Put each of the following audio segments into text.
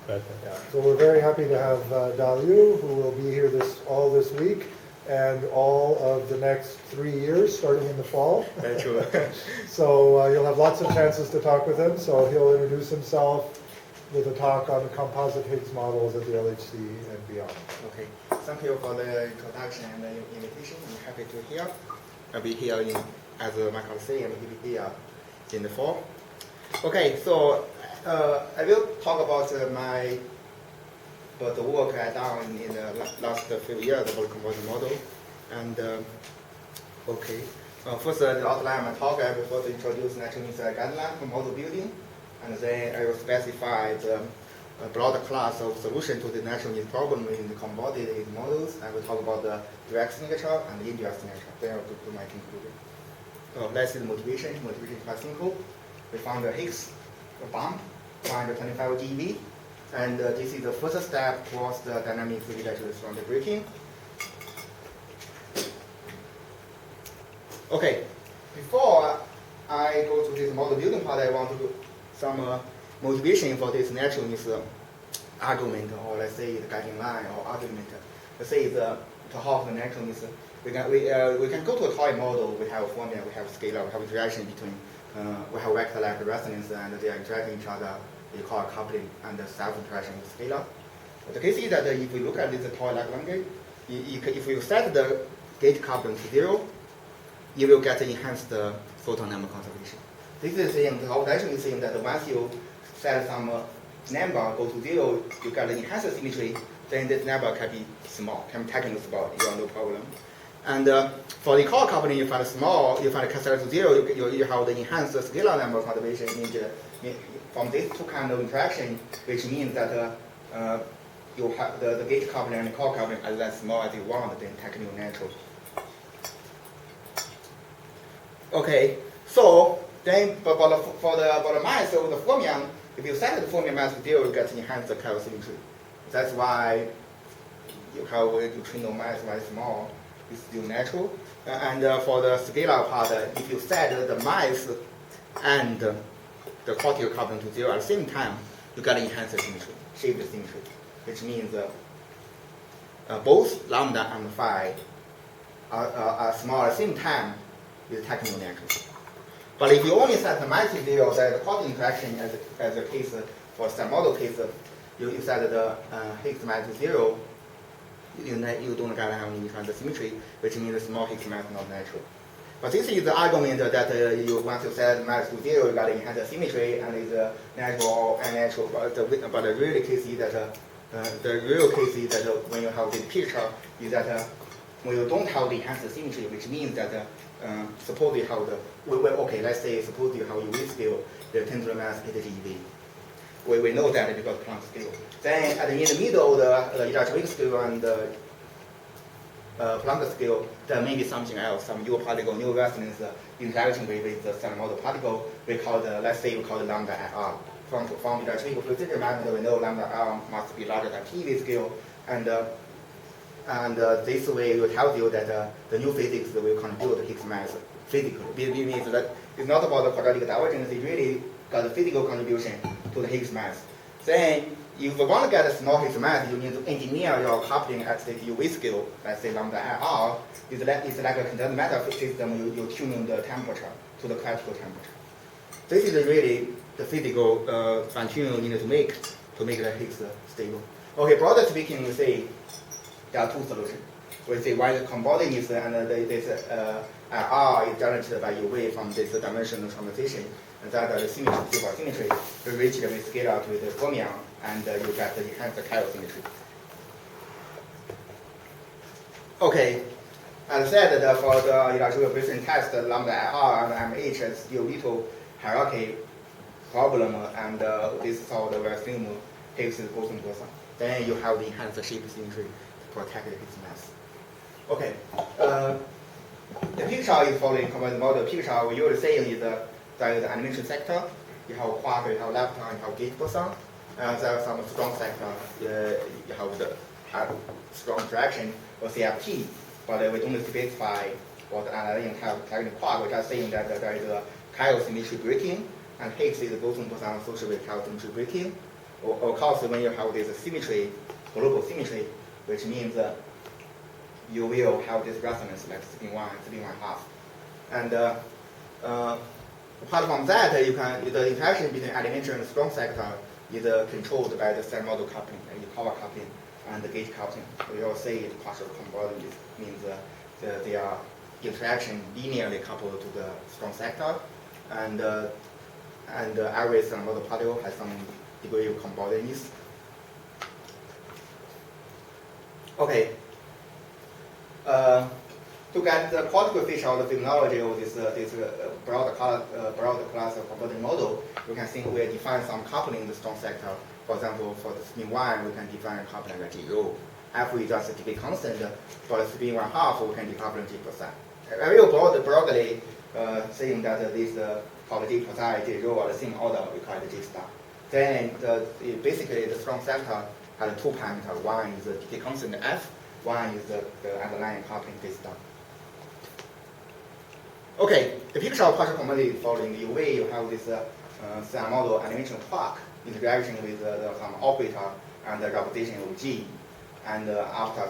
Yeah. So we're very happy to have Daliu, who will be here all this week and all of the next 3 years, starting in the fall. Very true. So you'll have lots of chances to talk with him. So he'll introduce himself with a talk on the composite Higgs models at the LHC and beyond. Okay. Thank you for the introduction and the invitation. I'm happy to hear. I'll be here as my colleague say, and he'll be here in the fall. Okay, so I will talk about the work I done in the last few years about composite model. And okay, first the outline of my talk, I will first introduce natural means guideline for model building, and then I will specify the broader class of solution to the natural means problem in the composite Higgs models. I will talk about the direct signature and the indirect signature. Then I will go to my conclusion. Let's see the motivation. Motivation is quite simple. We found the Higgs bond, 125 GeV, and this is the first step towards the dynamic physical from the breaking. Okay, before I go to this model building part, I want to do some motivation for this natural means argument, or let's say the guiding line or argument. Let's say to half the natural means we can go to a toy model. We have a formula, we have a scalar, we have a interaction between. We have vector-like resonance, and they are interacting each other. We call it coupling and self-interaction with scalar. But the case is that if we look at this toy-like language, if you set the gate coupling to 0, you will get enhanced photon number conservation. This is saying, the observation is saying that once you set some number go to 0, you get an enhanced symmetry, then this number can be small, can be technically small, you have no problem. And for the core coupling, you find small, you find set to 0, you have the enhanced scalar number conservation. From these two kind of interaction, which means that you have the gate coupling and the core coupling are as small as you want, then technically natural. Okay, so then for the mass of the fermion, if you set the fermion mass to 0, you get enhanced chiral symmetry. That's why you have a neutrino mass very small. It's still natural. And for the scalar part, if you set the mass and the cortical coupling to 0 at the same time, you get enhanced symmetry, shaped symmetry, which means both lambda and phi are small at the same time is technically natural. But if you only set the mass to 0, then the cortical interaction as a case for some model case, you set the Higgs mass to 0, you don't get any kind of symmetry, which means the small Higgs mass is not natural. But this is the argument that once you set mass to 0, you got enhanced symmetry, and it's natural or unnatural. But the real case is that when you have this picture, is that when you don't have the enhanced symmetry, which means that suppose you have let's say suppose you have UV scale, the 10 to the minus 8 GeV. We know that because Planck scale. Then in the middle, the Electroweak scale and the Planck scale, there may be something else, some new particle, new resonance interaction with the cell model particle. Let's say we call it lambda R. From Electroweak precision method, we know lambda R must be larger than PV scale, and this way will tell you that the new physics will contribute to Higgs mass physically. It means that it's not about the quadratic divergence, it really got a physical contribution to the Higgs mass. Then, if you want to get a small Higgs mass, you need to engineer your coupling at the UV scale, let's say lambda R. It's like a condensed matter system, you're tuning the temperature to the critical temperature. This is really the physical fine-tuning you need to make the Higgs stable. Okay, broadly speaking, we say there are two solutions. We say one is composite is, and this R is generated by UV from this dimensional transformation, and that the symmetry will reach with scalar to the fermion, and you get the enhanced chiral symmetry. Okay, as I said, for the Electroweak precision test, lambda R and MH is still little hierarchy problem, and this is how the very thin Higgs boson boson. Then you have the enhanced shape symmetry to protect the Higgs mass. Okay, the picture is following composite model. Picture we usually say is there is an animation sector. You have quark, you have lepton, you have gate boson. There are some strong sector. You have the strong interaction or CFT, but we don't specify what the underlying technical quark. We're just saying that there is a chiral symmetry breaking, and Higgs is boson boson associated with chiral symmetry breaking. occurs when you have this symmetry, global symmetry, which means you will have this resonance like spin 1 and spin 1/2. And apart from that, the interaction between elementary and strong sector is controlled by the cell model coupling, the power coupling and the gauge coupling. We will say it partial convergence means their interaction linearly coupled to the strong sector, and every cell model particle has some degree of convergence. Okay. To get the particle feature of the phenomenology of this broad class of convergent model, we can think we define some coupling in the strong sector. For example, for the spin 1, we can define a coupling at 0. F is just a decay constant. For the spin 1/2, we can decouple G+i. I will broadly saying that this called G+i, G0 are the same order, we call it G star. Then basically the strong sector has 2 parameters. One is the decay constant F, one is the underlying coupling G star. Okay, the picture of partial convergence is following. In UV, you have this cell model animation quark interaction with some operator and the representation of G. And after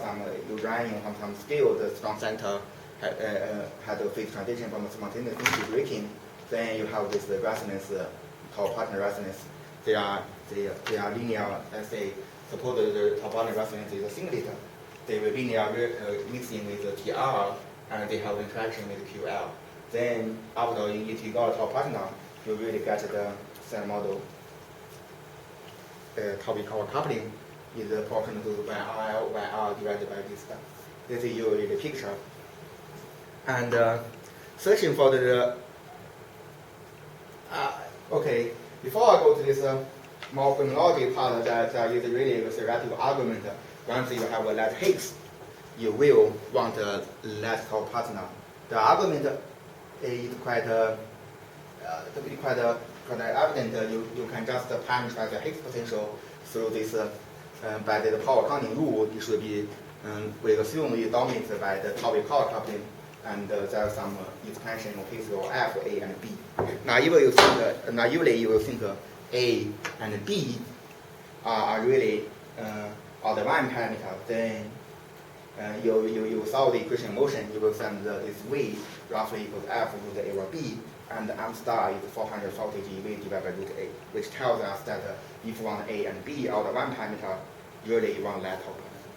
you run in some scale, the strong center had a phase transition from spontaneous into breaking. Then you have this resonance called partner resonance. They are linear. Let's say suppose the top partner resonance is a singlet. They will linear mixing with the TR, and they have interaction with QL. Then after you got top partner, you really get the cell model. Topic called coupling is proportional to YR divided by this stuff. This is usually the picture. And searching for the okay, before I go to this more phenomenology part, that is really a theoretical argument. Once you have a let Higgs, you will want a let top partner. The argument is quite evident. You can just parameterize the Higgs potential through this by the power counting rule. It should be we assume it dominated by the topic power coupling, and there's some expansion of Higgs of F, A, and B. Naively you will think A and B are really are the one parameter. Then you solve the equation of motion. You will find this V roughly equals F root A over B, and M star is 440 GeV divided by root A, which tells us that if you want A and B are the one parameter, usually you want that top parameter.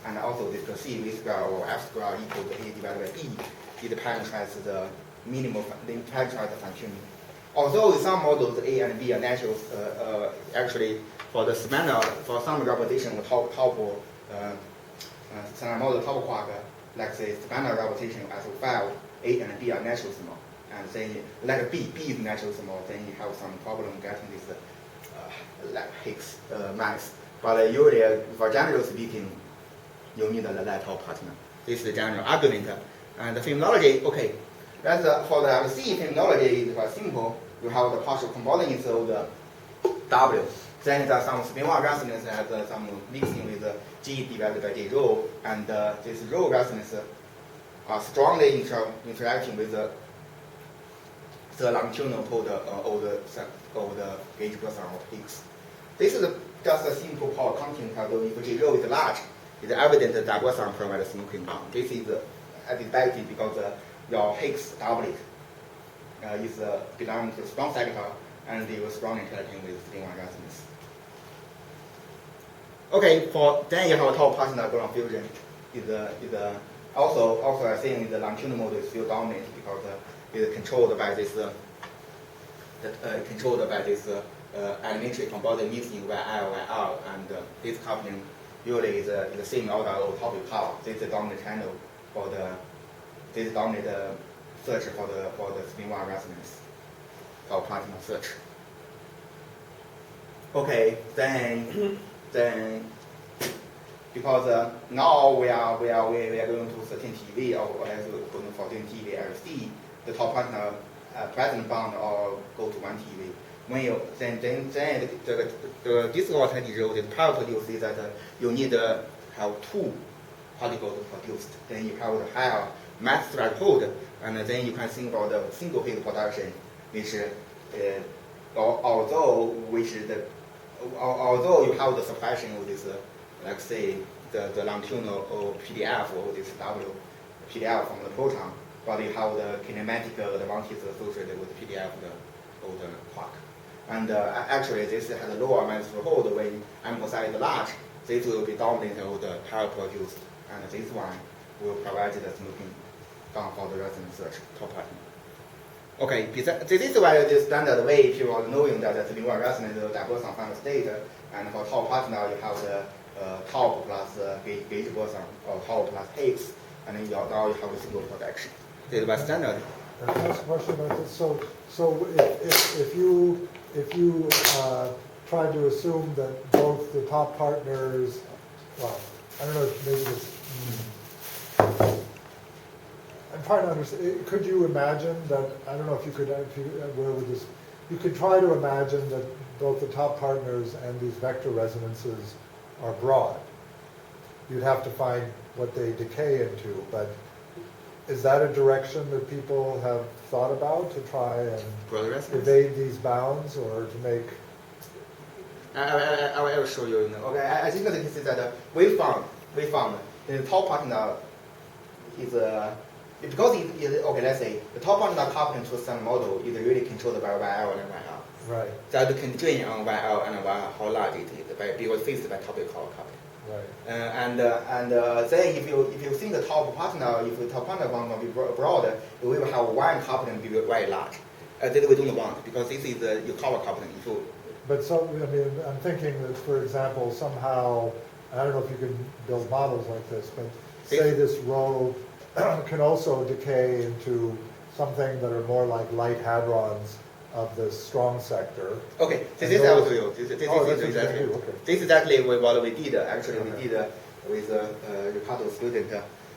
And also this C V square or F square equals A divided by B, it parameterizes the minimum, they parameterize the fine tuning. Although in some models A and B are natural, actually for the spanner, for some representation of top model top quark, like say spanner representation of SO5, A and B are natural small. And then like B is natural small, then you have some problem getting this like Higgs mass. But usually, for general speaking, you need a light top partner. This is the general argument. And the phenomenology, okay, that's for the LC phenomenology is quite simple. You have the partial convergence of the W. Then there's some spin 1 resonance has some mixing with G divided by G rho, and this rho resonance are strongly interacting with the longitudinal pole of the gauge boson of Higgs. This is just a simple power counting, although if G rho is large, it's evident that that boson provides a smoking bond. This is expected because your Higgs doublet is belonging to strong sector, and they were strongly interacting with spin 1 resonance. Okay, then you have a top partner boson fusion. Also I think the longitudinal mode is still dominant because it's controlled by this elementary convergent mixing YR, and this coupling usually is the same order of topic power. This is the dominant channel for this dominant search for the spin 1 resonance or partner search. Okay, then because now we are going to certain TV or as we going to 14 TV LC, the top partner present bond or go to 1 TV. When you then the disorganized rho, the power produced is that you need to have 2 particles produced. Then you have the higher mass threshold, and then you can think about the single Higgs production, which although which the although you have the suppression of this, like say the longitudinal or PDF or this W PDF from the proton, but you have the kinematic advantages associated with PDF of the quark. And actually, this has a lower mass threshold when M size is large. This will be dominant of the pair produced, and this one will provide the smoking down for the resonance search top partner. Okay, this is why the standard way people are knowing that the spin 1 resonance is a boson final state, and for top partner you have the top plus gauge boson or top plus Higgs, and then now you have a single projection. This is by standard. Can I ask a question about this? So if you try to assume that both the top partners, well, I don't know, maybe this. I'm trying to understand. Could you imagine that? I don't know if you could. Where would this? You could try to imagine that both the top partners and these vector resonances are broad. You'd have to find what they decay into, but is that a direction that people have thought about to try and evade these bounds, or to make? I will show you. Okay, I think the case is that we found the top partner is because it is, okay. Let's say the top partner coupling to some model is really controlled by YL and YL. Right. That constraint on YL and YL how large it is because fixed by topical coupling. Right. And then if you think the top partner, if the top partner want to be broad, we will have one coupling be very large. That we don't want because this is your cover coupling. But so I mean, I'm thinking that, for example, somehow I don't know if you can build models like this, but say this rho can also decay into something that are more like light hadrons of the strong sector. Okay, this is our view. This is exactly what we did. Actually, we did with Ricardo student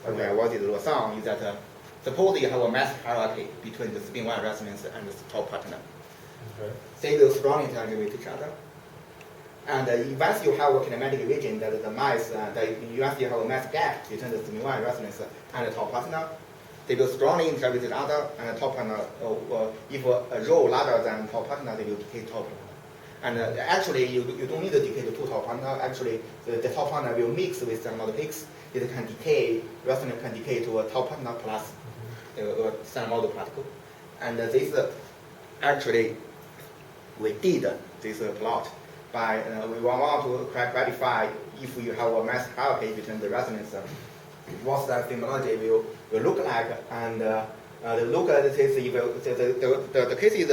when I was in Lausanne. Is that suppose you have a mass hierarchy between the spin 1 resonance and the top partner. Okay. They will strongly interact with each other. And once you have a kinematic region that the mass, once you have a mass gap between the spin 1 resonance and the top partner, they will strongly interact with each other, and the top partner, if a rho larger than top partner, they will decay top partner. And actually, you don't need to decay the two top partner. Actually, the top partner will mix with some other Higgs. It can decay, resonance can decay to a top partner plus some model particle. And this actually, we did this plot by, we want to clarify if you have a mass hierarchy between the resonance, what that phenomenology will look like, and look at this. The case is,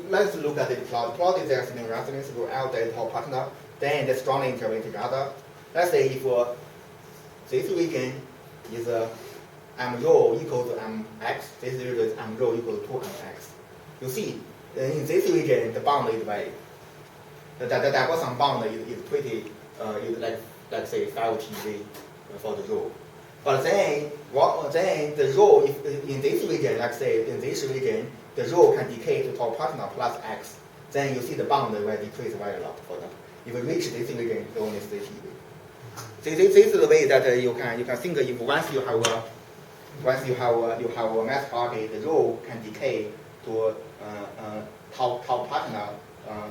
let's look at the plot. The plot is the spin resonance to L the top partner, then they strongly interact with each other. Let's say if this region is M rho equal to Mx, this region is M rho equal to 2Mx. You see, in this region, the bound is very, the Dagossan bound is pretty, is like say 5 TeV for the rho. But then the rho, if in this region, like say in this region, the rho can decay to top partner plus X. Then you see the bound will decrease very lot for them. If you reach this region, it's only 3 TeV. This is the way that you can think. If once you have a mass hierarchy, the rho can decay to top partner.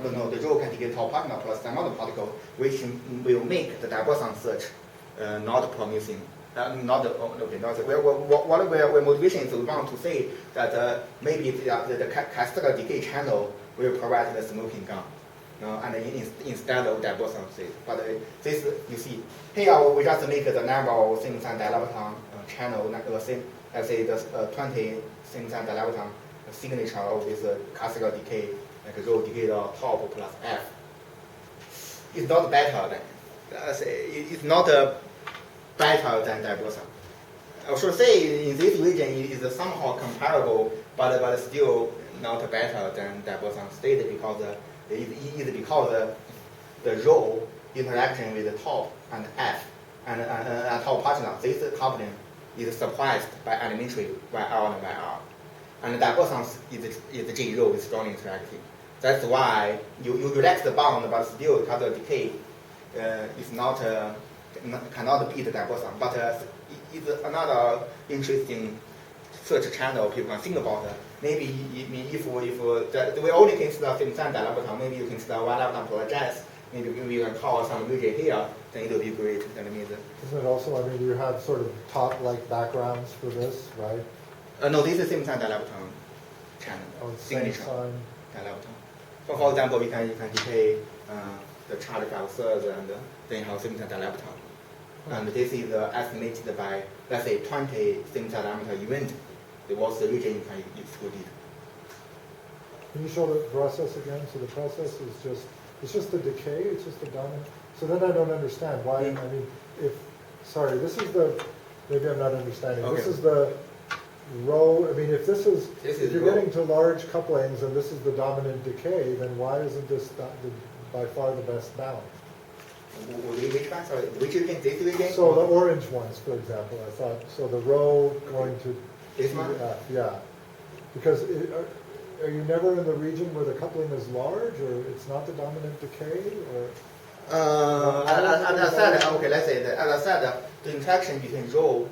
The rho can decay top partner plus some other particle, which will make the Dagossan search not promising. Not what motivation is, we want to say that maybe the Cascade decay channel will provide the smoking gun. And instead of Dagossan state. But this, you see, here we just make the number of things and dilepton channel, let's say the 20 things and dilepton signature of this Cascade decay, like rho decay to top plus F. It's not better than, it's not better than Dagossan. I should say in this region it is somehow comparable, but still not better than Dagossan state because because the rho interaction with the top and F and top partner, this coupling is suppressed by elementary YL and YR. And Dagossan is G rho is strongly interacting. That's why you relax the bound, but still because the decay is not cannot beat Dagossan. But it's another interesting search channel people can think about. Maybe if we only consider same-time dilepton, maybe you consider one lepton per jazz. Maybe we can call some region here, then it will be great. That means. Isn't it also? I mean, you have sort of top-like backgrounds for this, right? No, this is same-time dilepton channel. Oh, same sign. Dilepton. For example, you can decay the charge by thirds and then have same-time dilepton. And this is estimated by, let's say, 20 same-time diameter event. What's the region you can exclude it? Can you show the process again? So the process is just the decay, it's just the dominant. So then I don't understand why, I mean, this is the, maybe I'm not understanding. Okay. This is the row, I mean, if if you're getting to large couplings and this is the dominant decay, then why isn't this by far the best balance? Which one? Sorry, which region? This region? So the orange ones, for example, I thought, so the row going to this one? yeah. Because are you never in the region where the coupling is large, or it's not the dominant decay, or? As I said, okay, let's say that, as I said, the interaction between row.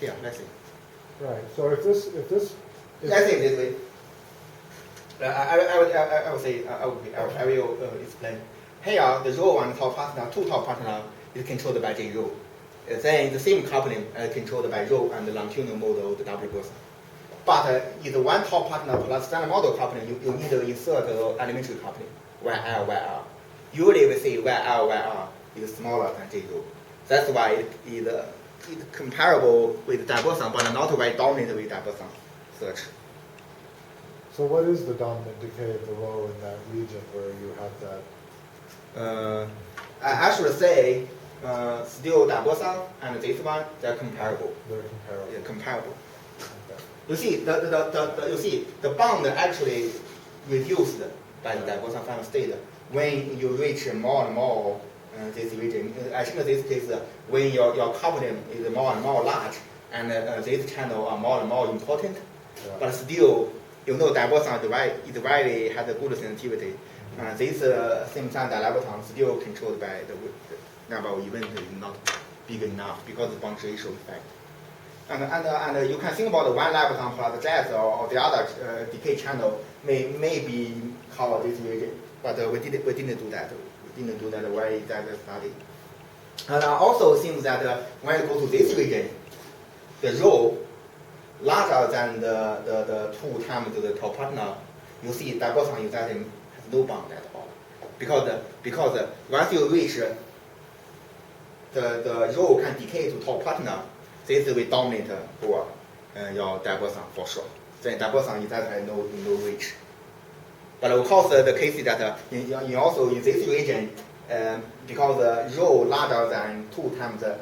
Here, let's see. Right. So if this. Let's say this way. I will say I will explain. Here, the row and top partner, two top partner is controlled by J row. Then the same coupling controlled by row and the longitudinal model of the double boson. But if one top partner plus standard model coupling, you need to insert the elementary coupling, YL, YR. Usually we say YL, YR is smaller than J row. That's why it is comparable with double boson, but not very dominant with double boson search. So what is the dominant decay of the row in that region where you have that? I should say still double boson and this one, they're comparable. They're comparable. Yeah, comparable. Okay. You see, the bond actually reduced by the double boson final state when you reach more and more this region. I think in this case, when your coupling is more and more large, and this channel are more and more important, Yeah. but still, double boson is very has a good sensitivity. This same-time dilepton still controlled by the number of events is not big enough because of the boundary ratio effect. And you can think about the one lepton plus jazz or the other decay channel may be cover this region, but we didn't do that. We didn't do that very that study. And I also think that when you go to this region, the row larger than the 2 times the top partner, you see double boson has no bond at all, because once you reach the row can decay to top partner, this will dominate for your double boson for sure. Then double boson is that no reach. But of course the case is that in also in this region, because the row larger than 2 times the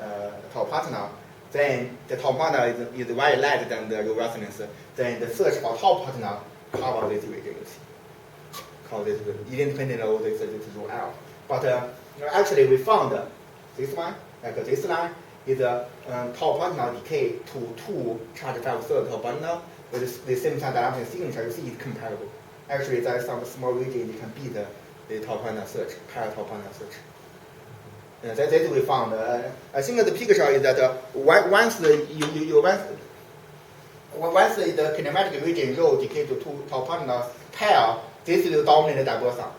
top partner, then the top partner is very light than the row resonance. Then the search for top partner cover this region. You see, cover this independent of this row L. But actually we found this one, like this line, is a top partner decay to 2 charge 5/3 top partner with the same time dilepton signature. You see it's comparable. Actually, there is some small region you can beat the top partner search, pair top partner search. That we found. I think the picture is that once the kinematic region row decay to 2 top partner pair, this will dominate the double boson.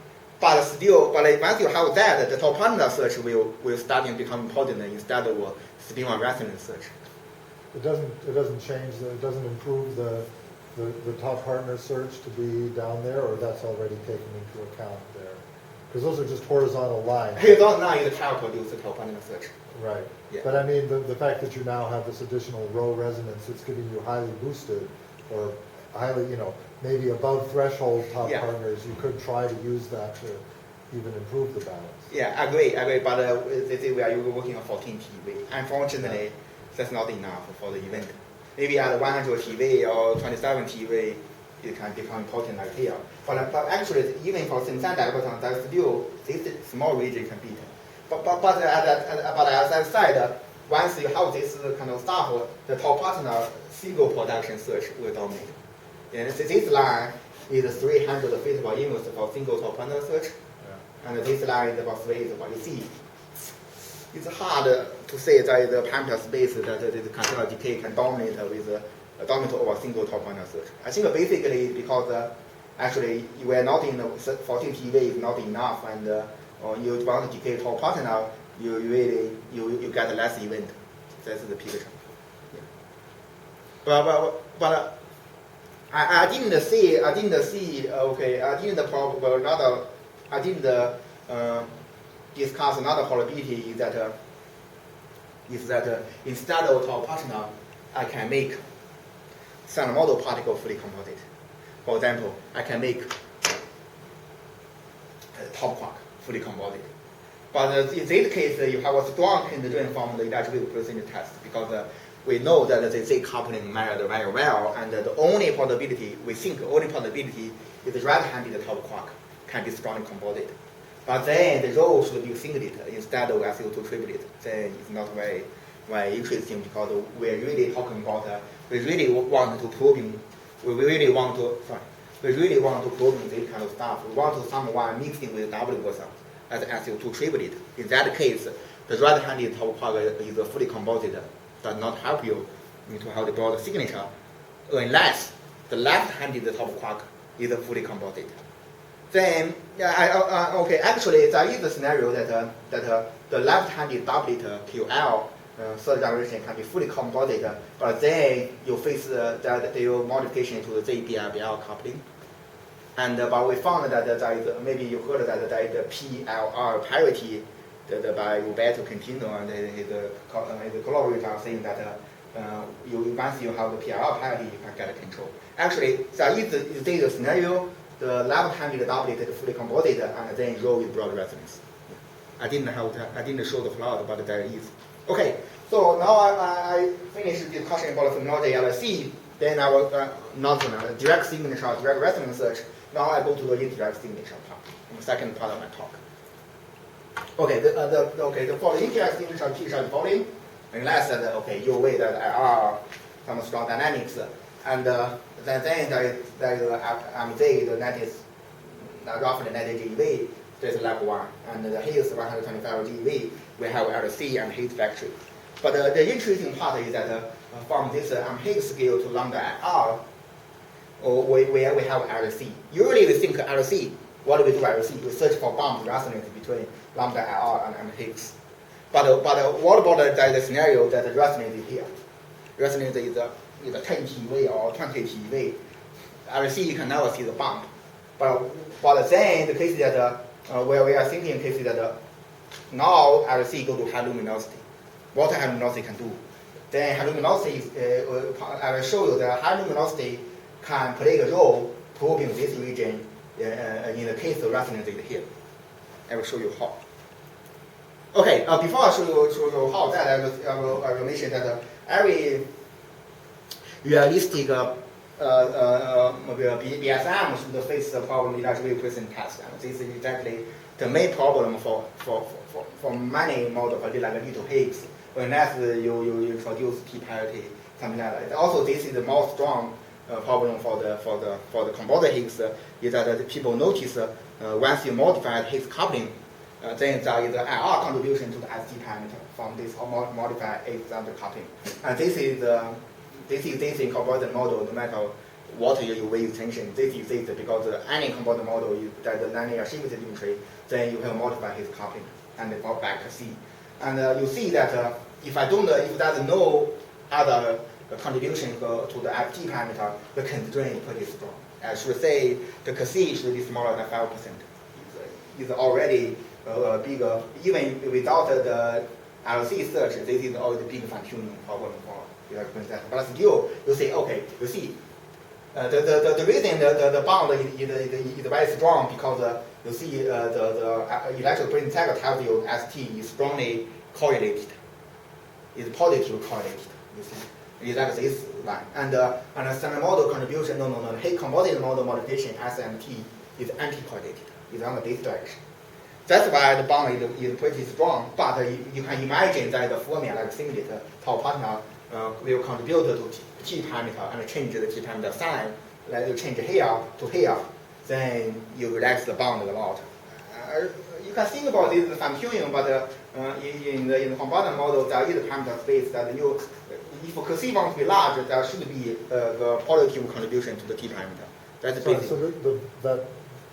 But once you have that, the top partner search will start to become important instead of spin-one resonance search. It doesn't change. It doesn't improve the top partner search to be down there, or that's already taken into account there. Because those are just horizontal lines. Horizontal line is how to produce the top partner search. Right. Yeah. But I mean, the fact that you now have this additional row resonance, it's giving you highly boosted, or highly, maybe above threshold top partners. You could try to use that to even improve the balance. Yeah, I agree. But we are working on 14 TeV. Unfortunately, that's not enough for the event. Maybe at 100 TeV or 27 TeV, it can become important like here. But actually, even for same-time dilepton, there's still this small region can beat. But as I said, once you have this kind of stuff, the top partner single production search will dominate. And this line is 300 feasible inverse for single top partner search. And this line is about 3 is about, you it's hard to say that the parameter space that the continual decay can dominate with dominate over a single top partner search. I think basically because actually you are not in 14 PV is not enough, and you want to decay top partner, you get less event. That's the picture. Yeah. But I didn't see okay. I didn't discuss another probability is that instead of top partner, I can make some model particle fully composite. For example, I can make top quark fully composite. But in this case, you have a strong constraint from the Electroweak precision test, because we know that the Z coupling measured very well, and the only possibility, we think only possibility is the right-handed top quark can be strongly composite. But then the rho should be singlet instead of SO2 triplet. Then it's not very interesting, because we're really talking about we really want to probe this kind of stuff. We want to someone mixing with doublet boson as SO2 triplet. In that case, the right-handed top quark is fully composite, does not help you to have the broad signature, unless the left-handed top quark is fully composite. Then, okay, actually there is a scenario that the left-handed doublet QL third generation can be fully composite, but then you face that your modification to the ZBRBL coupling. And but we found that there is, maybe you heard that there is a PLR parity that by Roberto Contino and his collaborator saying that once you have the PLR parity, you can get control. Actually, there is a scenario, the left-handed doublet is fully composite, and then rho with broad resonance. I didn't show the plot, but there is. Okay, so now I finished the discussion about phenomenology HL-LHC. Then I will not direct signature, direct resonance search. Now I go to the indirect signature part, the second part of my talk. Okay, for the indirect signature picture is following, unless that you weigh that IR some strong dynamics, and then there is MZ, the net is roughly net GeV. There's lab 1, and the Higgs 125 GeV, we have LC and Higgs factory. But the interesting part is that from this Higgs scale to lambda IR, we have LC. Usually we think LC, what do we do LC? We search for bound resonance between lambda IR and Higgs. But what about the scenario that the resonance is here? Resonance is 10 TeV or 20 TeV. LC, you can never see the bump. But then the case that where we are thinking cases that now LC go to high luminosity. What high luminosity can do? Then high luminosity, I will show you that high luminosity can play a role probing this region in the case of resonance is here. I will show you how. Okay, before I show you how, that I will mention that every realistic BSM should face the problem Electroweak precision test. And this is exactly the main problem for many models, like little Higgs, unless you introduce T parity, something like that. Also, this is the most strong problem for the composite Higgs, is that people notice once you modify Higgs coupling, then there is an IR contribution to the ST parameter from this modified Higgs coupling. And this is in composite model, no matter what you weigh attention, this is it, because any composite model that the linear shift symmetry, then you can modify his coupling and go back to C. And you see that if there's no other contribution to the FT parameter, the constraint is pretty strong. I should say the Cascade should be smaller than 5%. It's already bigger, even without the LC search, this is already big fine-tuning problem for that. But still, you say, okay, you see, the reason the bond is very strong, because you see the electrical brain tag tells you ST is strongly correlated, is positively correlated. You see, it's like this line. And the standard model contribution, no, Higgs composite model modification SMT is anti-correlated. It's on this direction. That's why the bond is pretty strong. But you can imagine that the formula, like singlet top partner, will contribute to T parameter and change the T parameter sign. Like you change here to here, then you relax the bond a lot. You can think about this as fine-tuning, but in the composite model, there is a parameter space that if C wants to be large, there should be the positive contribution to the T parameter. That's basic. So that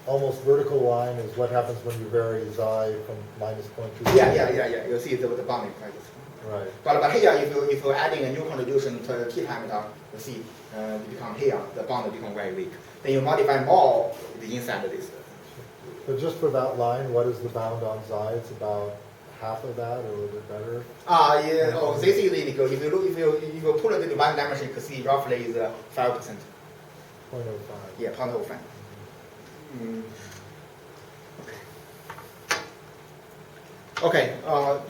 almost vertical line is what happens when you vary xi from -0.2. Yeah. You see the boundary prices. Right. But here, if you're adding a new contribution to the T parameter, you see it becomes here, the bound becomes very weak. Then you modify more the inside of this. But just for that line, what is the bound on xi? It's about half of that, or a little bit better? Yeah. Oh, this is illegal. If you put it into one dimension, you can see roughly is 5%. 0.05. Yeah, 0.05. Okay.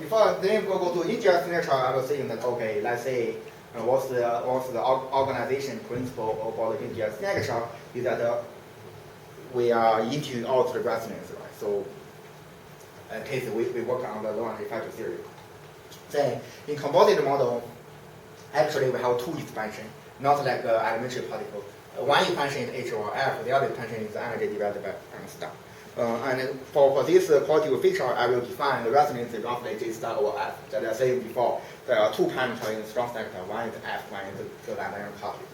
Before then we go to integer signature, I was saying that okay, let's say what's the organization principle about the integer signature is that we are into out the resonance, right? So in case we work on the non-linearity factor theory. Then in composite model, actually we have two expansions, not like elementary particle. One expansion is HL-LHC, the other expansion is energy divided by star. And for this qualitative feature, I will define the resonance is roughly J star over F. That I said before, there are two parameters in the strong sector. One is F, one is the dimension coupling.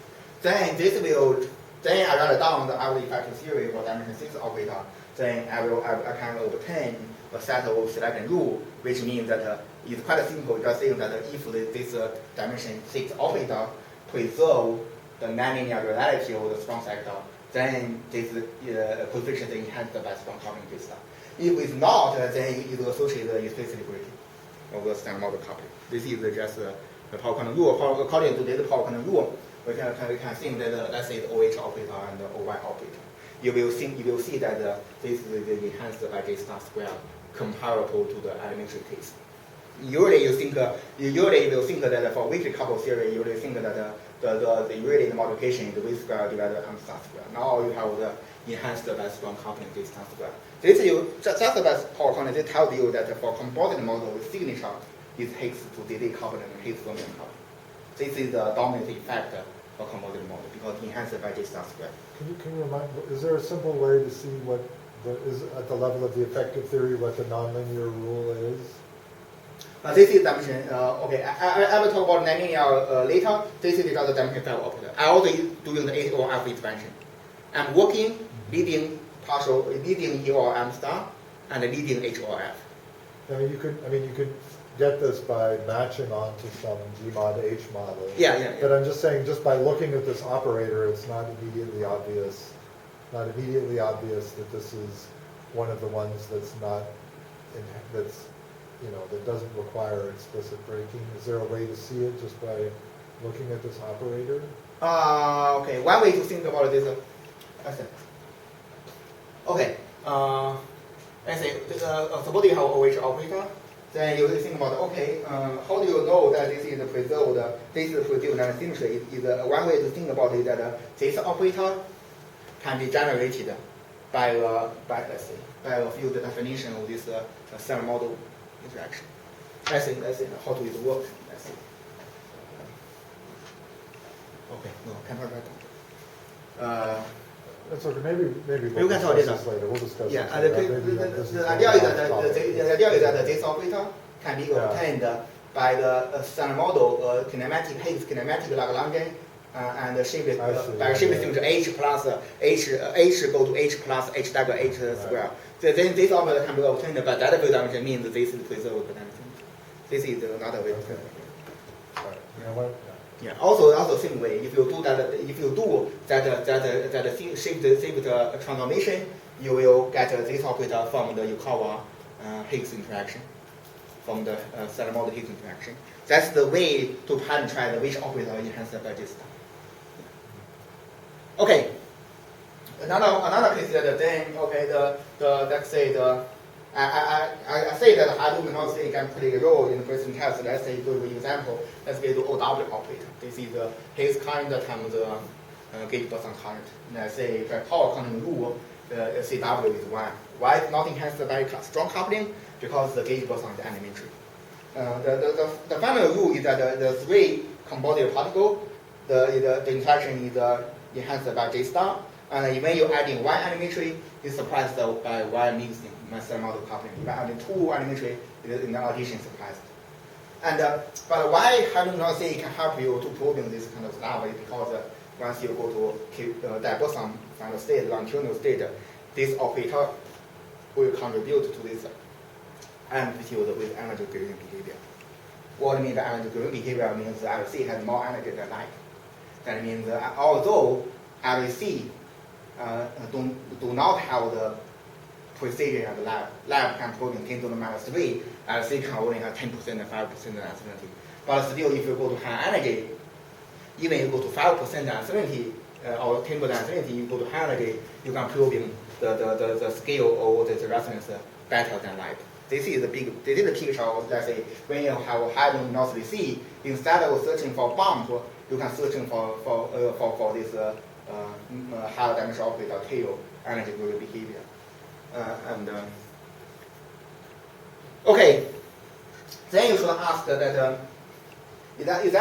Then I write down the Electroweak factor theory for dimension 6 operator. Then I can obtain a set of selection rule, which means that it's quite simple. Just saying that if this dimension 6 operator preserve the nonlinear reality of the strong sector, then this coefficient is enhanced by strong coupling J star. If it's not, then it will associate the explicitability of the standard model coupling. This is just the power quantum rule. According to this power quantum rule, we can think that let's say the OH operator and the OY operator. You will see that this is enhanced by J star square comparable to the elementary case. Usually you will think that for weakly coupled theory, you will think that the related multiplication is V square divided by M star square. Now you have the enhanced by strong coupling J star square. Just by power quantum, they tell you that for composite model, the signature is Higgs to decay coupling and Higgs fermion coupling. This is the dominant effect for composite model because enhanced by J star square. Can you remind? Is there a simple way to see what is at the level of the effective theory what the nonlinear rule is? This is dimension. Okay, I will talk about nonlinear later. This is just the dimension 5 operator. I also doing the A or F expansion. I'm working leading E or M star and leading H or F. You could get this by matching onto some G mod H model. Yeah. But I'm just saying, just by looking at this operator, it's not immediately obvious that this is one of the ones that's not that doesn't require explicit breaking. Is there a way to see it just by looking at this operator? Okay. One way to think about this. Okay. Let's say suppose you have OH operator. Then you think about, okay, how do you know that this is preserved, this is produced non-symmetry? One way to think about it that this operator can be generated by a field definition of this cell model interaction. Let's see, how do it work? Let's see. Okay, no, can't write down. That's okay. Maybe we'll discuss this later. We'll discuss. Yeah, this and later. the idea is that this operator can be obtained by the standard model kinematic Higgs kinematic Lagrangian and shaped by shaping to H plus H go to H plus H dagger H square. So then this operator can be obtained by that field dimension means this is preserved dimension. This is another way to think. Right. You know what? Yeah. Also same way. If you do that shaped transformation, you will get this operator from the Yukawa Higgs interaction, from the standard model Higgs interaction. That's the way to penetrate which operator enhanced by this. Okay. Another case that then let's say I say that I do not think can play a role in the question test. Let's say for example, let's get to doublet operator. This is Higgs current times gauge boson current. Let's say the power quantum rule, CW is 1. Why it's not enhanced by strong coupling? Because the gauge boson is elementary. The final rule is that the three composite particle, the interaction is enhanced by J star. And when you add in one elementary, it's surprised by one mixing, master model coupling. If adding two elementary, in the addition surprised. And but why Hamilton C can help you to probing this kind of stuff is because once you go to diboson final state, longitudinal state, this operator will contribute to this amplitude with energy gradient behavior. What I mean by energy gradient behavior means LHC has more energy than light. That means although LHC do not have the precision of the lab can probing 10 to the minus 3, LHC can only have 10% and 5% uncertainty. But still, if you go to high energy, even you go to 5% uncertainty or 10% uncertainty, you go to high energy, you can probing the scale of the resonance better than light. This is the picture of, let's say, when you have high luminosity C, instead of searching for bump, you can searching for this higher dimensional operator tail energy gradient behavior. Okay, then you should ask that is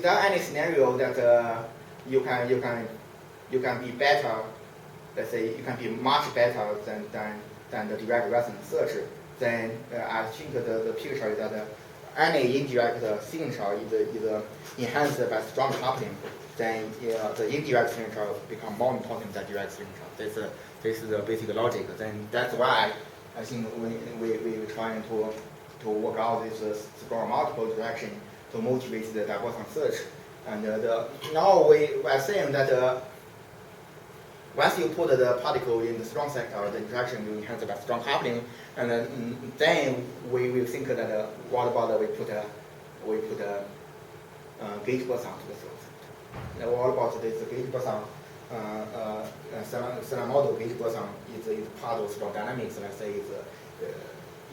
there any scenario that you can be better? Let's say you can be much better than the direct resonance search. Then I think the picture is that any indirect signature is enhanced by strong coupling. Then the indirect signature become more important than direct signature. This is the basic logic. Then that's why I think we're trying to work out this strong multiple direction to motivate the diboson search. And now we are saying that once you put the particle in the strong sector, the interaction will enhance by strong coupling. And then we will think that what about we put gauge boson to the strong sector? Now what about this gauge boson? Certain model gauge boson is part of strong dynamics. Let's say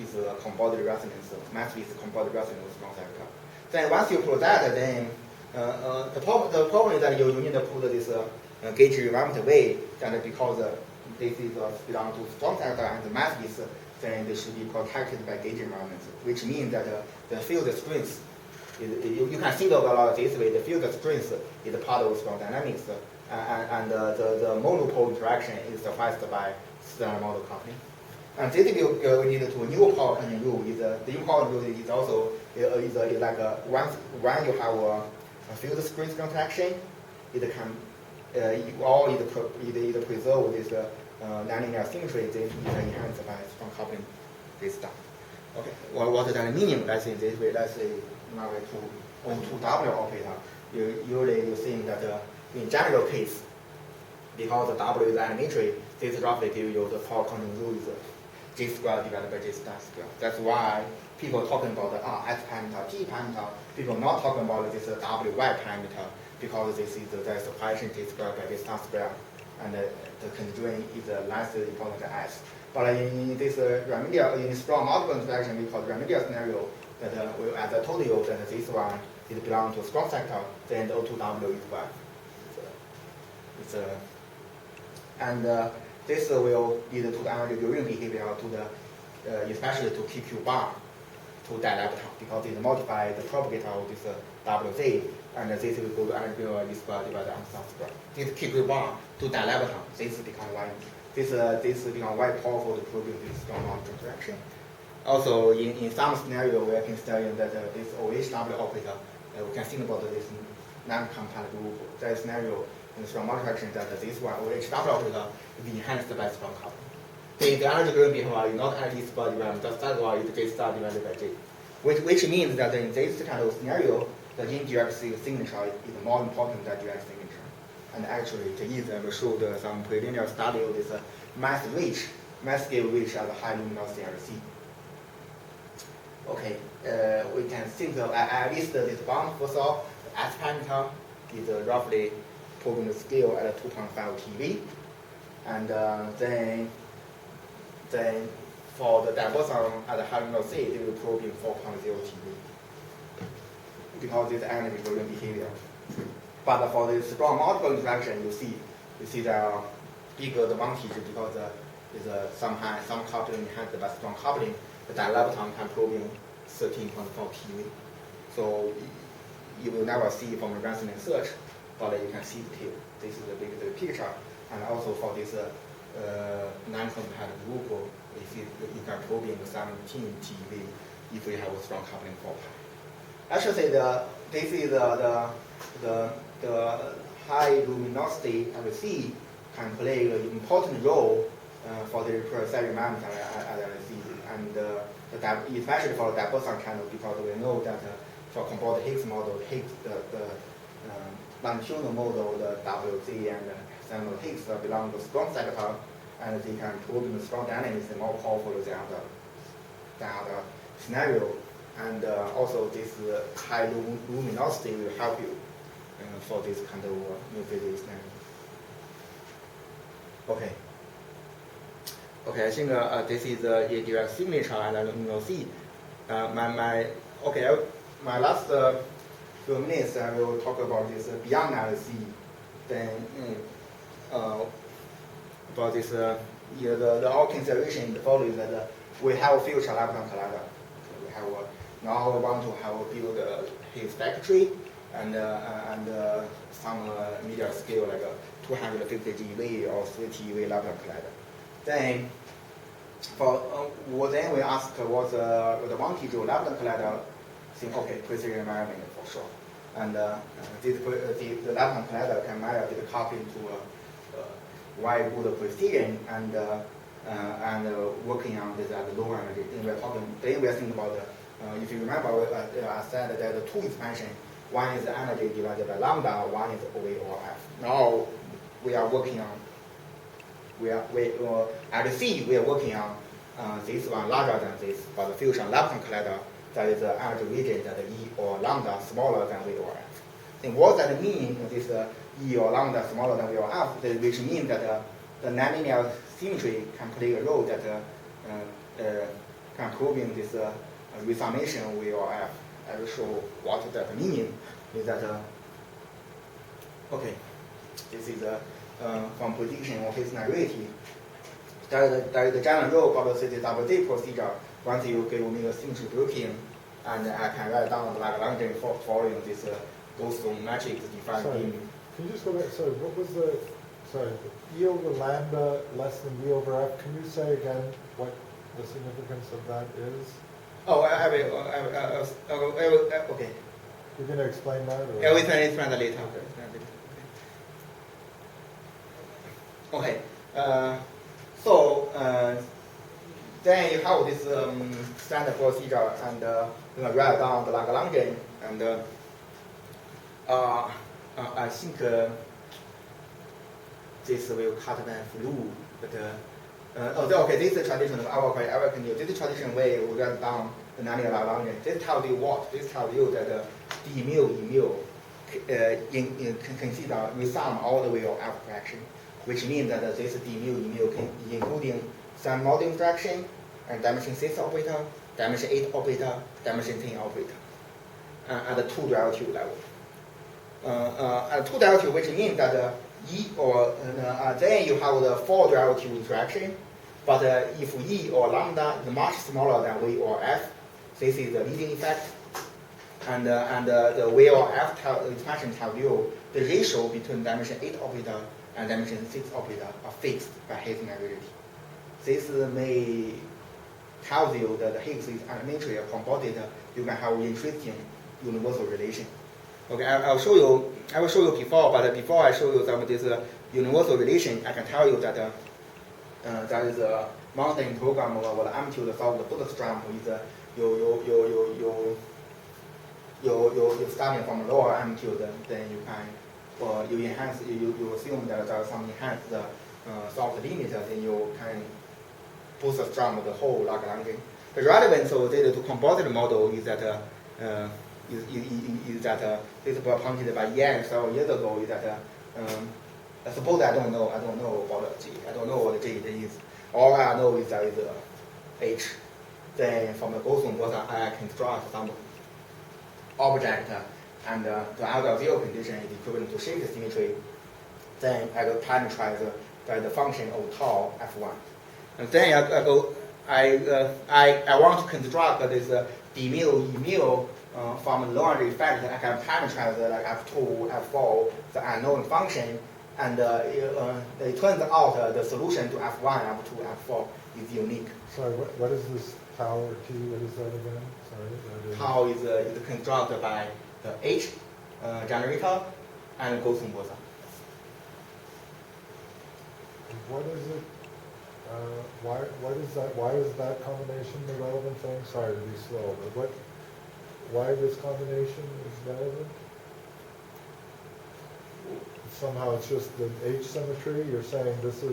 is a composite resonance, massless composite resonance with strong sector. Then once you put that, then the problem is that you need to put this gauge environment way, and because this is belong to strong sector and the massless, then they should be protected by gauge environments, which means that the field strength you can think about it this way: the field strength is part of strong dynamics, and the monopole interaction is sufficed by standard model coupling. And this will lead to a new power coupling rule. The new power rule is also like when you have a field strength interaction, it can either preserve this nonlinear symmetry, then it can enhance by strong coupling this stuff. Okay, what does that mean? Let's say this way. Let's say now on two doublet operator. Usually you think that in general case, because the W is elementary, this roughly gives you the power coupling rule is J squared divided by J star squared. That's why people talking about the S parameter, T parameter. People not talking about this W Y parameter because this is the suppression J squared by J star squared, and the constraint is less important than S. But in this remedial, in strong multiple interaction, we call remedial scenario, that as I told you, that this one is belong to strong sector, then the O2W is 1. And this will lead to the energy gradient behavior to the, especially to QQ bar, to dilepton, because it multiplies the propagator of this WZ, and this will go to energy gradient divided by the Armstrong square. This QQ bar to dilepton, this become one. This become very powerful to produce this strong multiple interaction. Also, in some scenario, we can study that this OHW operator, we can think about this non-compact group. That scenario in strong multiple interaction that this one OHW operator is enhanced by strong coupling. The energy gradient behavior is not energy squared divided, just that one is J star divided by J, which means that in this kind of scenario, the indirect signature is more important than direct signature. And actually, to we showed some preliminary study of this mass scale reach at a high luminosity LHC. Okay, we can think of at least this bound for all, the S parameter is roughly probing the scale at 2.5 TeV, and then for the diboson at the high luminosity, they will probe in 4.0 TeV because this energy gradient behavior. But for the strong multiple interaction, you see the bigger advantage because some coupling enhanced by strong coupling. The dilepton can probe in 13.4 TeV. So you will never see from the resonance search, but you can see the tail. This is the big picture. and also for this non-compact group, you can probe in 17 TeV if we have a strong coupling for pi. I should say this is the high luminosity LHC can play an important role for the precise momentum at LHC, and especially for the boson candle, because we know that for composite Higgs model, the longitudinal model, the WZ and thermal Higgs belong to strong sector, and they can prove the strong dynamics is more powerful than the scenario. And also this high luminosity will help you for this kind of new physics scenario. Okay, I think this is the direct signature, and you will see my last few minutes I will talk about this beyond LHC. Then about this the all consideration in the following that we have a future lepton collider. We have now we want to have build his factory and some media scale like 250 GeV or 3 TeV lepton collider. Then then we ask what's the advantage of lepton collider. Think precision environment for sure. And the lepton collider can measure the coupling to very good precision and working on this at low energy. Then we are thinking about if you remember, I said that the two expansion. One is the energy divided by lambda, one is OV or F. Now we are working on at the C we are working on this one larger than this, but the fusion lepton collider that is the energy region that E or lambda smaller than V or F. Then what does that mean? This E or lambda smaller than V or F, which means that the nonlinear symmetry can play a role that can proving this resummation V or F. I will show what that meaning is that. This is from prediction of his narrative. There is the general rule called the doublet procedure. Once you give me a symmetry breaking, and I can write down the Lagrangian following this Gaussian matrix defined in. Can you just go back? Sorry, what was the? Sorry, E over lambda less than V over F. Can you say again what the significance of that is? Oh, I will. Okay. You're going to explain that? Or? Yeah, we can explain that later. Okay. Then you have this standard procedure, and write down the Lagrangian, and I think this will cut them through. But this is traditional. I will continue. This is traditional way we write down the nonlinear Lagrangian. This tells you what? This tells you that d mu e mu consider resum all the way of F fraction, which means that this d mu e mu including some modeling fraction and dimension 6 operator, dimension 8 operator, dimension 10 operator, at the 2 derivative level. At 2 derivative, which means that E or then you have the 4 derivative interaction, but if E or lambda is much smaller than V or F, this is the leading effect, and the V or F expansion tells you the ratio between dimension 8 operator and dimension 6 operator are fixed by Higgs majority. This may tell you that the Higgs is elementary or composite. You can have interesting universal relation. Okay, I will show you before, but before I show you some of this universal relation, I can tell you that there is a mountain program or the amplitude solve the bootstrap is you starting from lower amplitude, then you can you enhance you assume that there are some enhanced soft limit, then you can bootstrap the whole Lagrangian. The relevance of the composite model is that this was pointed by Yan several years ago. Is that suppose I don't know about G. I don't know what G is. All I know is there is H. Then from the Gaussian boson, I can draw some object, and the ideal zero condition is equivalent to shift symmetry. Then I will parameterize the function of tau f1. And then I want to construct this d mu e mu from low energy effect. I can parameterize like f2, f4, the unknown function, And it turns out the solution to F1, F2, F4 is unique. Sorry, what is this tau or T? What is that again? Sorry. Tau is constructed by the H generator and goes on boson. What is it? Why is that combination the relevant thing? Sorry to be slow, but why this combination is relevant? Somehow it's just the H symmetry. You're saying this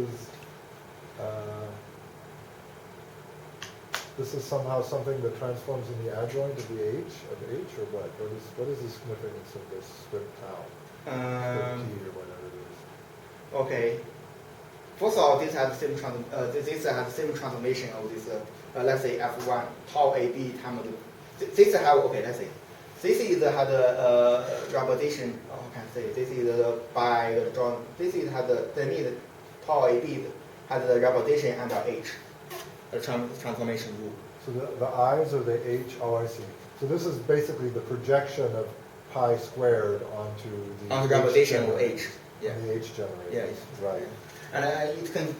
is somehow something that transforms in the adjoint of the H or what? What is the significance of this strip tau? Strip T or whatever it is. Okay. First of all, this has the same transformation of this. Let's say F1 tau AB times this have let's say this is had representation. How can I say this is by the drawn. This is had the need tau AB has the representation under H, the transformation rule. So the I's are the H. Oh, I see. So this is basically the projection of pi squared onto the representation of H. Yeah. The H generator. Yes. Right. And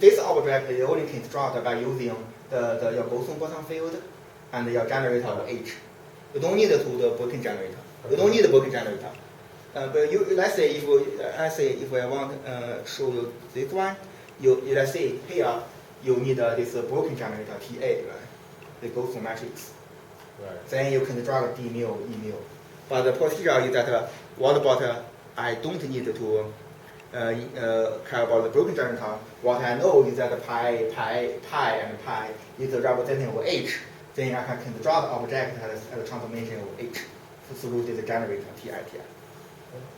this object is only constructed by using your boson field and your generator of H. You don't need the Birkin generator. You don't need the Birkin generator. But let's say if I want to show you this one, let's say here you need this Birkin generator TA, right? The boson matrix. Right. Then you construct D mu, E mu. But the procedure is that what about I don't need to care about the broken generator. What I know is that pi and pi is the representing of H. Then I can construct the object as a transformation of H through this generator Ti.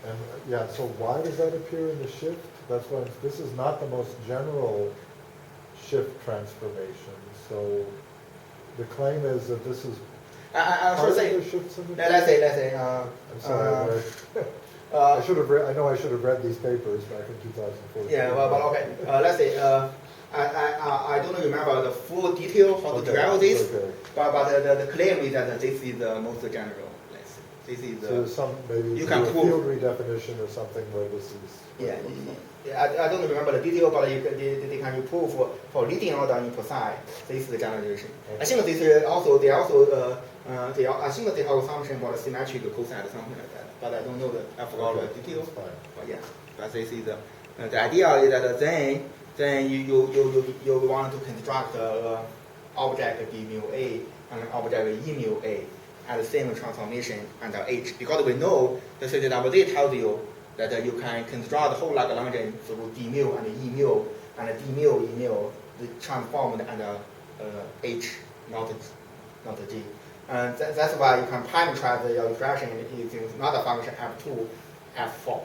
And yeah, so why does that appear in the shift? That's why this is not the most general shift transformation. So the claim is that this is I should say. Let's say. I'm sorry. I should have read. I know I should have read these papers back in 2014. Yeah, but okay. Let's say I don't remember the full detail how to derive this, but the claim is that this is the most general. Let's say this is so some maybe you can prove field redefinition or something where this is. Yeah, I don't remember the detail, but they can prove for leading order in precise this is the generalization. Okay. I think this is also I think they have assumption about symmetric cosine or something like that. But I don't know I forgot the details. But yeah, but this is the idea is that then you want to construct object B mu A and object E mu A at the same transformation under H, because we know the CWD tells you that you can construct the whole Lagrangian through D mu and E mu and D mu E mu transformed under H, not G. And that's why you can penetrate your expression using another function F2, F4.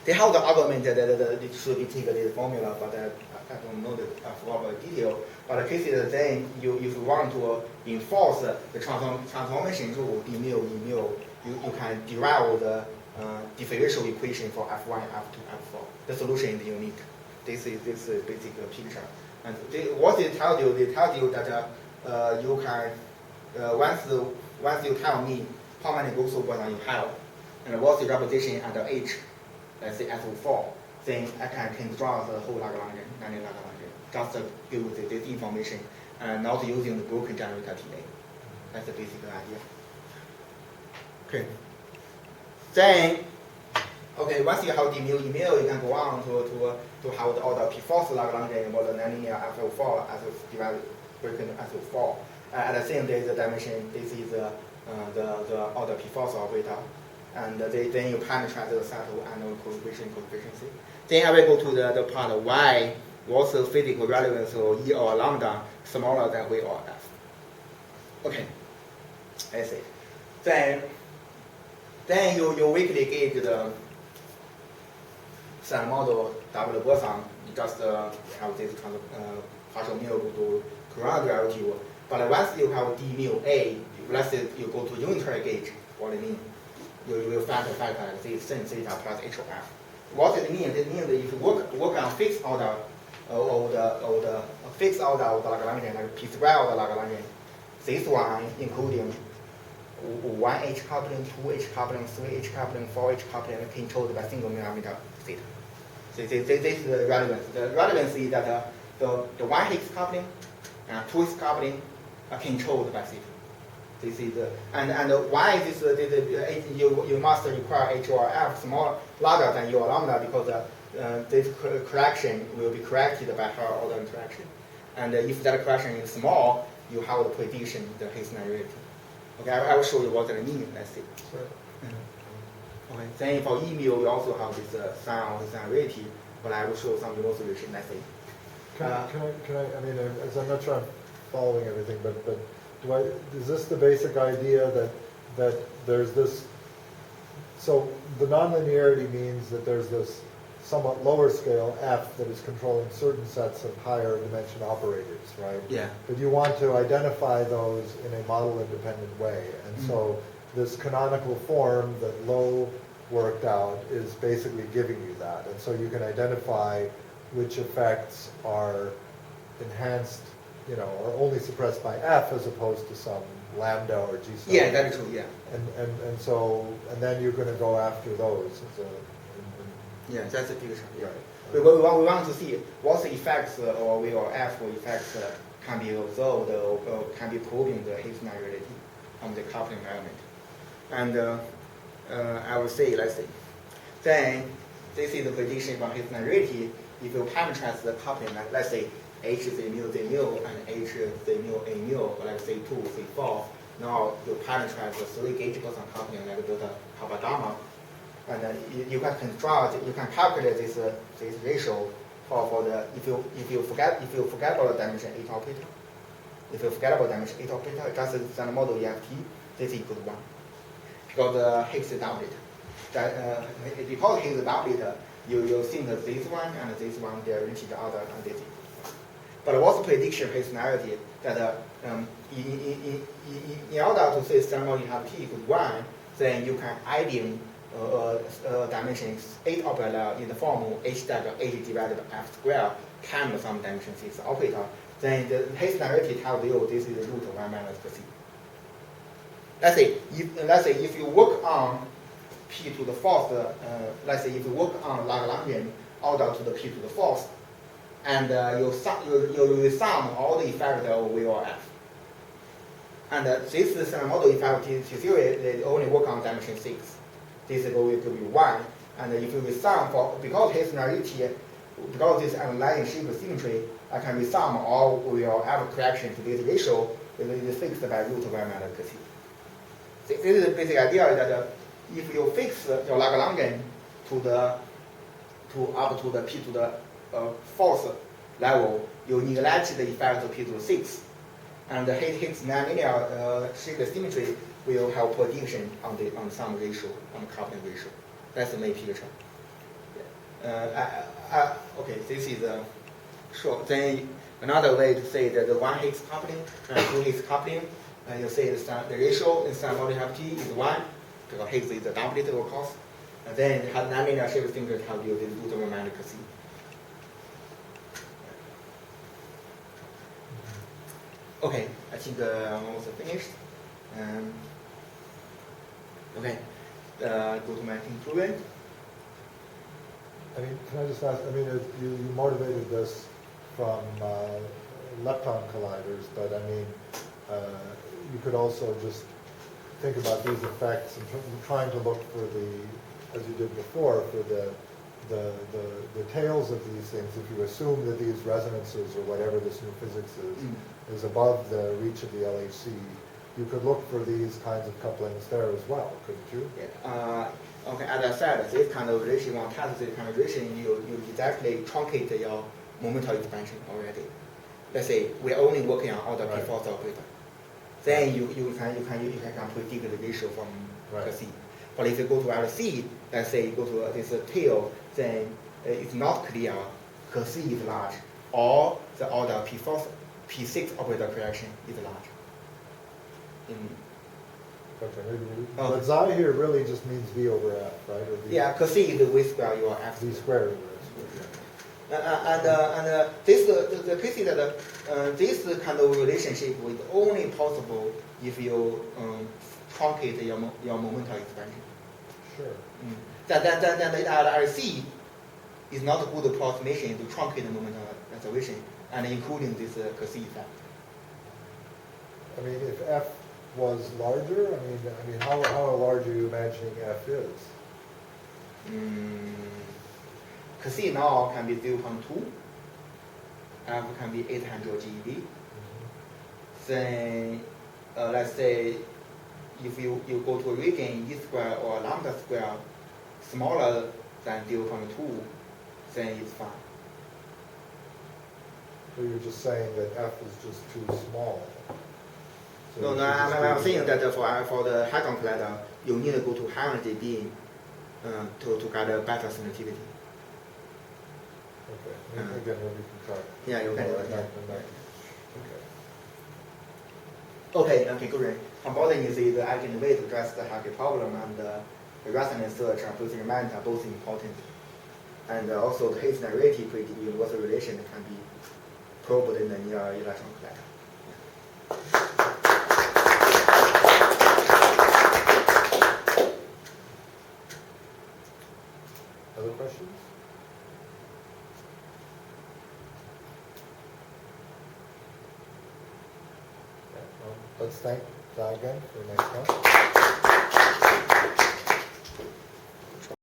They have the argument that it should be taken this formula, but I don't know I forgot the detail. But the case is then if you want to enforce the transformation rule D mu, E mu, you can derive the differential equation for F1, F2, F4. The solution is unique. This is basic picture. And what they tell you that you can once you tell me how many boson bosons you have and what's the representation under H, let's say SO4, then I can construct the whole Lagrangian, just give this information and not using the broken generator TA. That's the basic idea. Okay. Then, once you have the mu, you can go on to have all the P4 Lagrangian or the nonlinear FL4 as divided broken SO4. At the same day, the dimension, this is the order P4 operator. And then you penetrate the subtle annual coefficient. Then I will go to the part Y, what's the physical relevance of E or lambda smaller than V or F. Okay, I see. Then you weakly gauge the sun model doublet boson. You just have this partial mu to current derivative. But once you have D mu A, let's say you go to unitary gauge, what it means? You will find the factor like this, sin theta plus H of F. What it means? It means that if you work on fixed order of the fixed order of the Lagrangian, like P square of the Lagrangian, this one including 1H coupling, 2H coupling, 3H coupling, 4H coupling controlled by single millimeter theta. This is the relevance. The relevance is that the one Higgs coupling and two Higgs coupling are controlled by theta. This is and why this you must require HL-F small larger than your lambda because this correction will be corrected by higher order interaction. And if that correction is small, you have the prediction the Higgs linearity. Okay, I will show you what that means. Let's see. Sure. Okay, then for E mu, we also have this sign of Higgs linearity, but I will show some illustration. Let's see. Can I mean, as I'm not sure I'm following everything, but is this the basic idea that there's this, so the nonlinearity means that there's this somewhat lower scale F that is controlling certain sets of higher dimension operators, right? Yeah. But you want to identify those in a model independent way. And so this canonical form that Lowe worked out is basically giving you that. And so you can identify which effects are enhanced, you know, or only suppressed by F as opposed to some lambda or G star. Yeah, that is true, yeah. And then you're going to go after those. Yeah, that's the picture. Yeah. We want to see what the effects or will F effects can be observed or can be proving the Higgs linearity on the coupling element. And I will say, let's see. Then this is the prediction from Higgs linearity. If you parameterize the coupling, like, let's say H Z mu and H Z mu A mu, or let's say 2 Z 4. Now you parameterize the 3 gauge Boson coupling like the kappa gamma. And you can construct, you can calculate this ratio for the if you forget about the dimension 8 operator. If you forget about dimension 8 operator, just send model EFT, this equals 1. Because the Higgs is doublet. Because Higgs is doublet, you think that this one and this one they are reaching the other and this. But what's the prediction Higgs linearity that in order to say phenomenology have t equals 1, then you can add in dimension 8 operator in the form h dash h divided by f square times some dimension 6 operator. Then the Higgs linearity tells you this is the root of 1 minus c. Let's say if you work on p to the fourth, let's say if you work on Lagrangian order to the p to the fourth, and you sum all the effects of V or F. And this is a model effect theory, they only work on dimension 6. This is going to be 1. And if you sum for, because Higgs linearity, because this underlying shape symmetry, I can resum all V or F correction to this ratio, it is fixed by root of 1 minus c. This is the basic idea that if you fix your Lagrangian up to the p to the fourth level, you neglect the effect of p to the 6. And the Higgs nonlinear shape symmetry will have prediction on the sum ratio, on the coupling ratio. That's the main picture. Okay, this is short. Then another way to say that the 1 Higgs coupling and 2 Higgs coupling, you say the ratio in phenomenology have t is 1, because Higgs is the doublet of course. And then nonlinear shape symmetry tells you the root of 1 minus c. Okay, I think I'm almost finished. Okay, go to my conclusion. I mean, can I just ask, I mean, you motivated this from lepton colliders, but I mean, you could also just think about these effects and trying to look for the, as you did before, for the tails of these things. If you assume that these resonances or whatever this new physics is above the reach of the LHC, you could look for these kinds of couplings there as well, couldn't you? Yeah. Okay, as I said, this kind of relation, when test this kind of relation, you exactly truncate your momental expansion already. Let's say we're only working on order P4 operator. Then you can predict the ratio from the C. But if you go to LC, let's say you go to this tail, then it's not clear because C is large, or the order P4, P6 operator correction is large. Okay, maybe. But xi here really just means V over F, right? Or v, yeah, because C is the V square, you are F V squared over And the case is that this kind of relationship is only possible if you truncate your momental expansion. Sure. Then at RC, is not a good approximation to truncate the moment observation and including this Cascade effect. I mean, if f was larger, I mean, how large are you imagining f is? Cascade now can be 0.2. F can be 800 GeV. Then, let's say, if you go to a region E square or lambda square smaller than 0.2, then it's fine. So you're just saying that f is just too small. So No, I'm saying that for the hadron collider, you need to go to higher energy beam to get a better sensitivity. Okay. Again, we can talk. Yeah, you can do about that. that. Okay, conclusion. Composite is the elegant way to address the Higgs problem, and the resonance search and Bruce experiment are both important. And also the Higgs narrative predictive universal relation can be probed in the near electron collider. Other questions? Okay, well, let's thank Zai again for a nice talk.